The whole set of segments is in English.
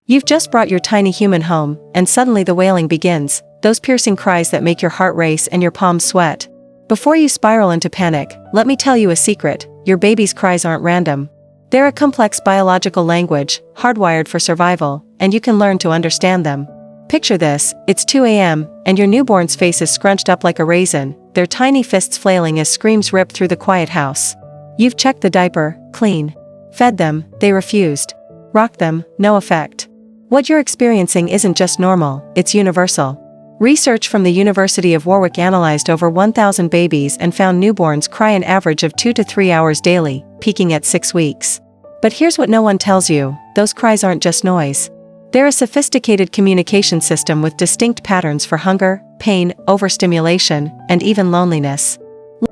You've just brought your tiny human home, and suddenly the wailing begins, those piercing cries that make your heart race and your palms sweat. Before you spiral into panic, let me tell you a secret: your baby's cries aren't random. They're a complex biological language, hardwired for survival, and you can learn to understand them. Picture this: it's 2 a.m., and your newborn's face is scrunched up like a raisin, their tiny fists flailing as screams rip through the quiet house. You've checked the diaper, clean. Fed them, they refused. Rocked them, no effect. What you're experiencing isn't just normal, it's universal. Research from the University of Warwick analyzed over 1,000 babies and found newborns cry an average of 2 to 3 hours daily, peaking at 6 weeks. But here's what no one tells you: those cries aren't just noise. They're a sophisticated communication system with distinct patterns for hunger, pain, overstimulation, and even loneliness.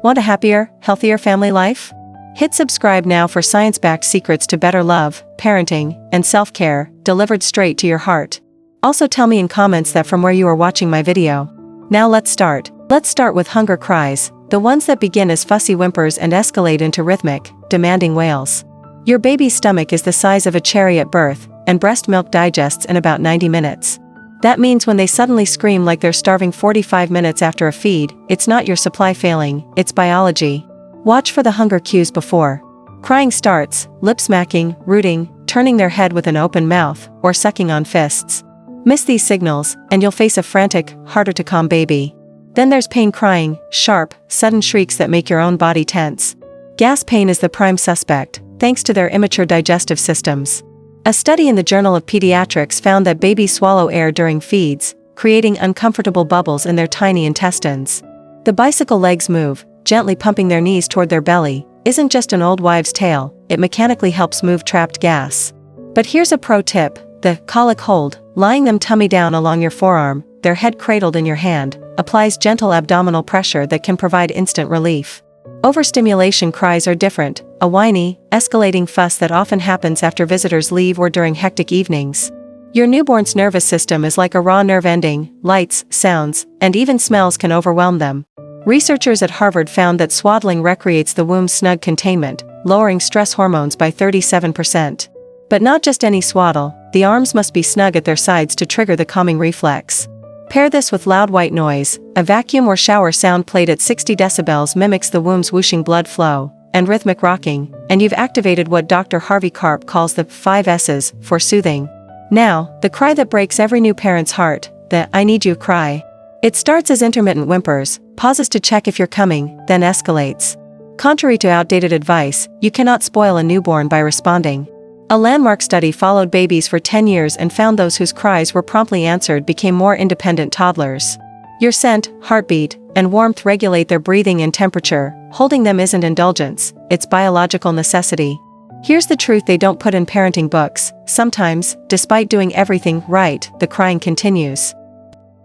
Want a happier, healthier family life? Hit subscribe now for science-backed secrets to better love, parenting, and self-care, delivered straight to your heart. Also tell me in comments that from where you are watching my video. Now let's start. Let's start with hunger cries, the ones that begin as fussy whimpers and escalate into rhythmic, demanding wails. Your baby's stomach is the size of a cherry at birth, and breast milk digests in about 90 minutes. That means when they suddenly scream like they're starving 45 minutes after a feed, it's not your supply failing, it's biology. Watch for the hunger cues before crying starts: lip smacking, rooting, turning their head with an open mouth, or sucking on fists. Miss these signals, and you'll face a frantic, harder-to-calm baby. Then there's pain crying, sharp, sudden shrieks that make your own body tense. Gas pain is the prime suspect, thanks to their immature digestive systems. A study in the Journal of Pediatrics found that babies swallow air during feeds, creating uncomfortable bubbles in their tiny intestines. The bicycle legs move, gently pumping their knees toward their belly, isn't just an old wives' tale, it mechanically helps move trapped gas. But here's a pro tip: the colic hold, lying them tummy down along your forearm, their head cradled in your hand, applies gentle abdominal pressure that can provide instant relief. Overstimulation cries are different, a whiny, escalating fuss that often happens after visitors leave or during hectic evenings. Your newborn's nervous system is like a raw nerve ending. Lights, sounds, and even smells can overwhelm them. Researchers at Harvard found that swaddling recreates the womb's snug containment, lowering stress hormones by 37%. But not just any swaddle, the arms must be snug at their sides to trigger the calming reflex. Pair this with loud white noise. A vacuum or shower sound played at 60 decibels mimics the womb's whooshing blood flow, and rhythmic rocking, and you've activated what Dr. Harvey Karp calls the 5 S's for soothing. Now, the cry that breaks every new parent's heart, the "I need you" cry. It starts as intermittent whimpers, pauses to check if you're coming, then escalates. Contrary to outdated advice, you cannot spoil a newborn by responding. A landmark study followed babies for 10 years and found those whose cries were promptly answered became more independent toddlers. Your scent, heartbeat, and warmth regulate their breathing and temperature. Holding them isn't indulgence, it's biological necessity. Here's the truth they don't put in parenting books: sometimes, despite doing everything right, the crying continues.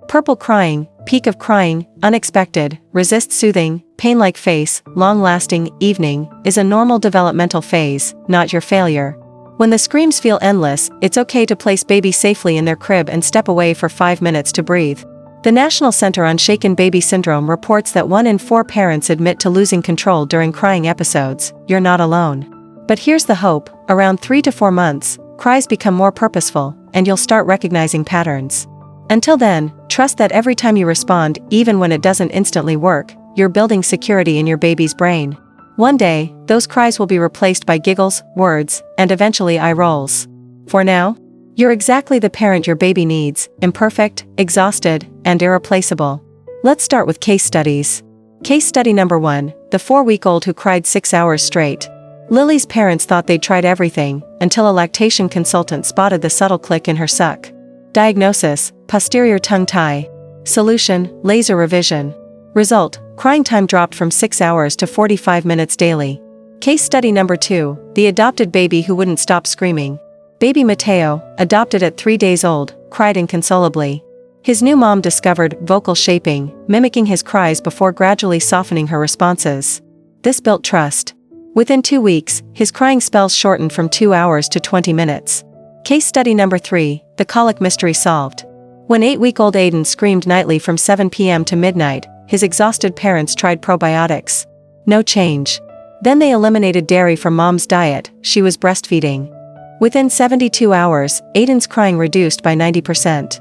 Purple crying, peak of crying, unexpected, resist soothing, pain-like face, long-lasting, evening, is a normal developmental phase, not your failure. When the screams feel endless, it's okay to place baby safely in their crib and step away for 5 minutes to breathe. The National Center on Shaken Baby Syndrome reports that 1 in 4 parents admit to losing control during crying episodes. You're not alone. But here's the hope: around 3 to 4 months, cries become more purposeful, and you'll start recognizing patterns. Until then, trust that every time you respond, even when it doesn't instantly work, you're building security in your baby's brain. One day, those cries will be replaced by giggles, words, and eventually eye rolls. For now, you're exactly the parent your baby needs: imperfect, exhausted, and irreplaceable. Let's start with case studies. Case study number 1, the 4-week-old who cried 6 hours straight. Lily's parents thought they'd tried everything, until a lactation consultant spotted the subtle click in her suck. Diagnosis: posterior tongue tie. Solution: laser revision. Result: crying time dropped from 6 hours to 45 minutes daily. Case study number 2, the adopted baby who wouldn't stop screaming. Baby Mateo, adopted at 3 days old, cried inconsolably. His new mom discovered vocal shaping, mimicking his cries before gradually softening her responses. This built trust. Within 2 weeks, his crying spells shortened from 2 hours to 20 minutes. Case study number 3, the colic mystery solved. When 8-week-old Aiden screamed nightly from 7 p.m. to midnight, his exhausted parents tried probiotics. No change. Then they eliminated dairy from mom's diet. She was breastfeeding. Within 72 hours, Aiden's crying reduced by 90%.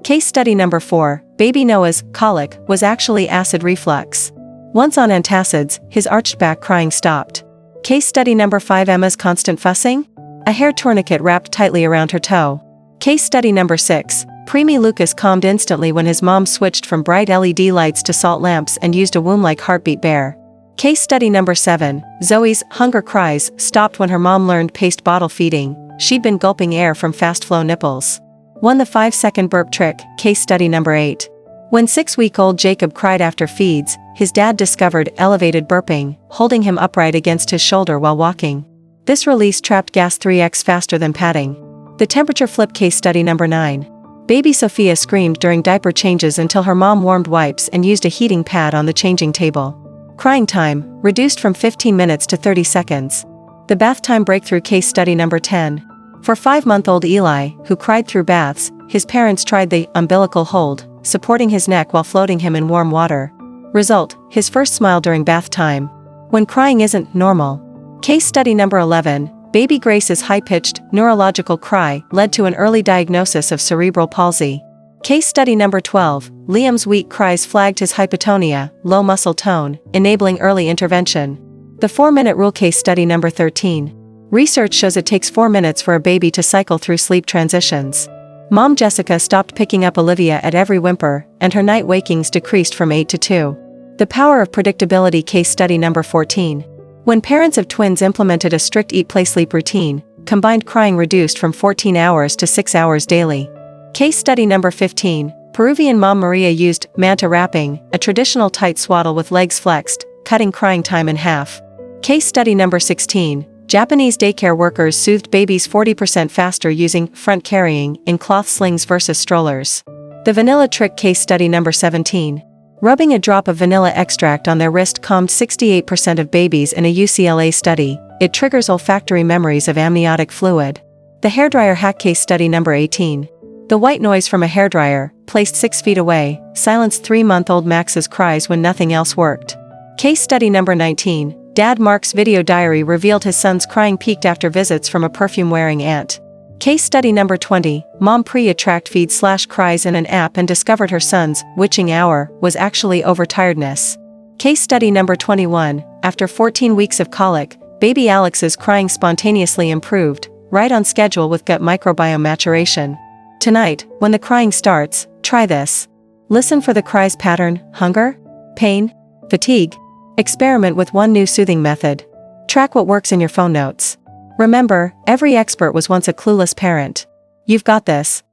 Case study number 4, baby Noah's colic was actually acid reflux. Once on antacids, his arched back crying stopped. Case study number 5, Emma's constant fussing? A hair tourniquet wrapped tightly around her toe. Case study number 6, preemie Lucas calmed instantly when his mom switched from bright LED lights to salt lamps and used a womb-like heartbeat bear. Case study number 7, Zoe's hunger cries stopped when her mom learned paste bottle feeding. She'd been gulping air from fast-flow nipples. Won the 5-second burp trick. Case study number 8. When 6-week-old Jacob cried after feeds, his dad discovered elevated burping, holding him upright against his shoulder while walking. This release trapped gas 3x faster than padding. The temperature flip. Case study number 9. Baby Sophia screamed during diaper changes until her mom warmed wipes and used a heating pad on the changing table. Crying time reduced from 15 minutes to 30 seconds. The bath time breakthrough. Case study number 10. For 5-month-old Eli, who cried through baths, his parents tried the umbilical hold, supporting his neck while floating him in warm water. Result, his first smile during bath time. When crying isn't normal. Case study number 11, baby Grace's high-pitched, neurological cry led to an early diagnosis of cerebral palsy. Case study number 12, Liam's weak cries flagged his hypotonia, low muscle tone, enabling early intervention. The 4-minute rule. Case study number 13. Research shows it takes 4 minutes for a baby to cycle through sleep transitions. Mom Jessica stopped picking up Olivia at every whimper, and her night wakings decreased from 8 to 2. The power of predictability. Case study number 14. When parents of twins implemented a strict eat-play-sleep routine, combined crying reduced from 14 hours to 6 hours daily. Case study number 15. Peruvian mom Maria used manta wrapping, a traditional tight swaddle with legs flexed, cutting crying time in half. Case study number 16. Japanese daycare workers soothed babies 40% faster using front carrying in cloth slings versus strollers. The vanilla trick. Case study number 17. Rubbing a drop of vanilla extract on their wrist calmed 68% of babies in a UCLA study. It triggers olfactory memories of amniotic fluid. The hairdryer hack. Case study number 18. The white noise from a hairdryer, placed 6 feet away, silenced 3-month-old Max's cries when nothing else worked. Case study number 19. Dad Mark's video diary revealed his son's crying peaked after visits from a perfume-wearing aunt. Case study number 20. Mom pre-attract feed/cries in an app and discovered her son's witching hour was actually overtiredness. Case study number 21. After 14 weeks of colic, baby Alex's crying spontaneously improved, right on schedule with gut microbiome maturation. Tonight, when the crying starts, try this. Listen for the cries pattern: hunger, pain, fatigue. Experiment with one new soothing method. Track what works in your phone notes. Remember, every expert was once a clueless parent. You've got this.